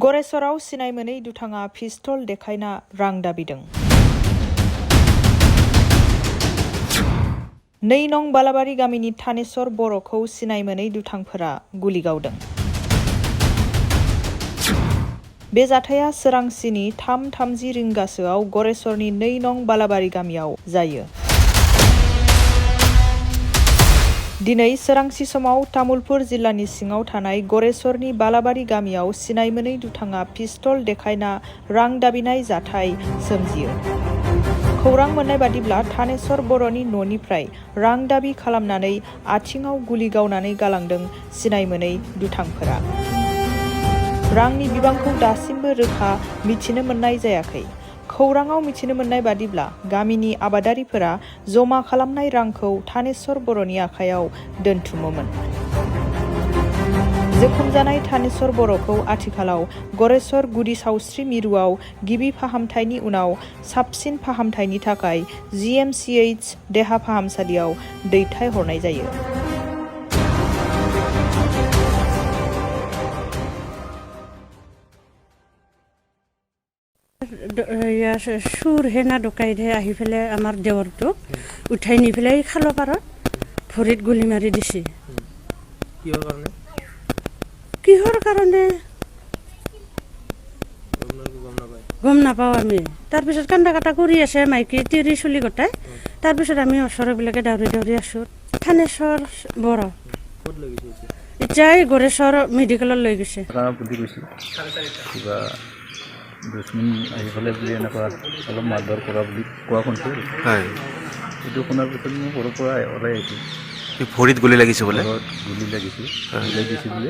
गरेसराव सिनाय मोनै दुथाङा पिस्तल देखायना रां दाबिदों। 2 नं बालाबारि गामिनि थानेश्वर बर'खौ सिनाय मोनै दुथांफोरा गुलि गावदों। बे जाथाया सोरांसिनि 3:30 रिंगासोआव गरेसरनि 2 नं बालाबारि गामियाव जायो। दिनै सोरांसि समाव तामुलपुर जिल्लानि सिङाव थानाय गरेसरनि बालाबारि गामियाव सिनाय मोनै दुथाङा पिस्तल देखायना रां दाबिनाय जाथाय सोमजियो। खौरां मोननाय बादिब्ला थानेश्वर बर'नि न'निफ्राय रां दाबि खालामनानै आथिङाव गुलि गावनानै गालांदों सिनाय मोनै दुथांफोरा। रांनि बिबांखौ दासिमबो रोखा मिथिनो मोननाय जायाखै। खौराङाव मिथिनो मोननाय बादिब्ला गामिनि आबादारिफोरा जमा खालामनाय रांखौ थानेश्वर बर'नि आखायाव दोनथुमोमोन। जोखोम जानाय थानेश्वर बर'खौ आथिखालाव गरेसर गुदि सावस्रि मिरुआव गिबि फाहामथायनि उनाव साबसिन फाहामथायनि थाखाय GMCH देहा फाहामसालियाव दैथायहरनाय जायो। सुर हेना डकाइतহে আহি পেলাই আমাৰ দেৱৰটোক উঠাই নি পেলাই খালৰ পাৰত ভৰিত গুলি মাৰি দিছে। কিহৰ কাৰণে গম নাপাওঁ আমি। তাৰপিছত কান্দা কাটা কৰি আছে মাইকী তিৰি চুলি গোটাই। তাৰপিছত আমি ওচৰবিলাকে দাউৰি দাউৰি আছোঁ। থানেশ্বৰ বড় এতিয়া গড়েশ্বৰ মেডিকেলত লৈ গৈছে। দুশ্মন আহি পেলাই বুলি এনেকুৱা অলপ মাৰধৰ কৰা বুলি কোৱা শুনিছোঁ। সেইটো শুনাৰ পিছত মই ঘৰৰ পৰা ওলাই আহিছোঁ। ভৰিত গুলি লাগিছে বোলে? গুলি লাগিছে বোলে।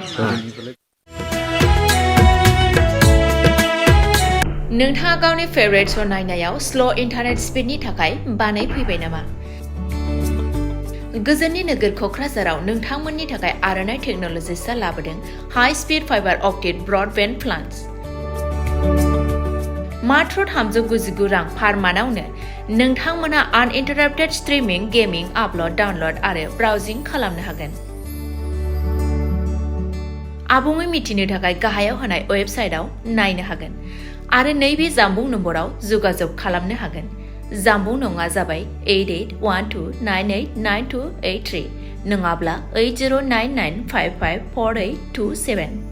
नोंथाङा गावनि फेभरेट श' नायनायाव स्ल' इन्टारनेट स्पिडनि थाखाय बानाय फैबाय नामा? गोजोननि नोगोर क'क्राझाराव नोंथांमोननि थाखाय आर'नाइ टेक्न'लजिसआ लाबोदों high speed fibre optic broadband plans. मात्र 399 रां पार मान्थआवनो नोंथांमोना आनइन्टाराप्टेड स्ट्रीमिंग, गेमिं, आपल'ड, डाउनल'ड आरो ब्राउजिं खालामनो हागोन। आबुङै मिथिनो थाखाय गाहायाव होनाय वेबसाइटआव नायनो हागोन आरो नैबे जामबुं नम्बराव जगाजग खालामनो हागोन। जामबुं नङा जाबाय 8812989283 नङाब्ला 8099554827।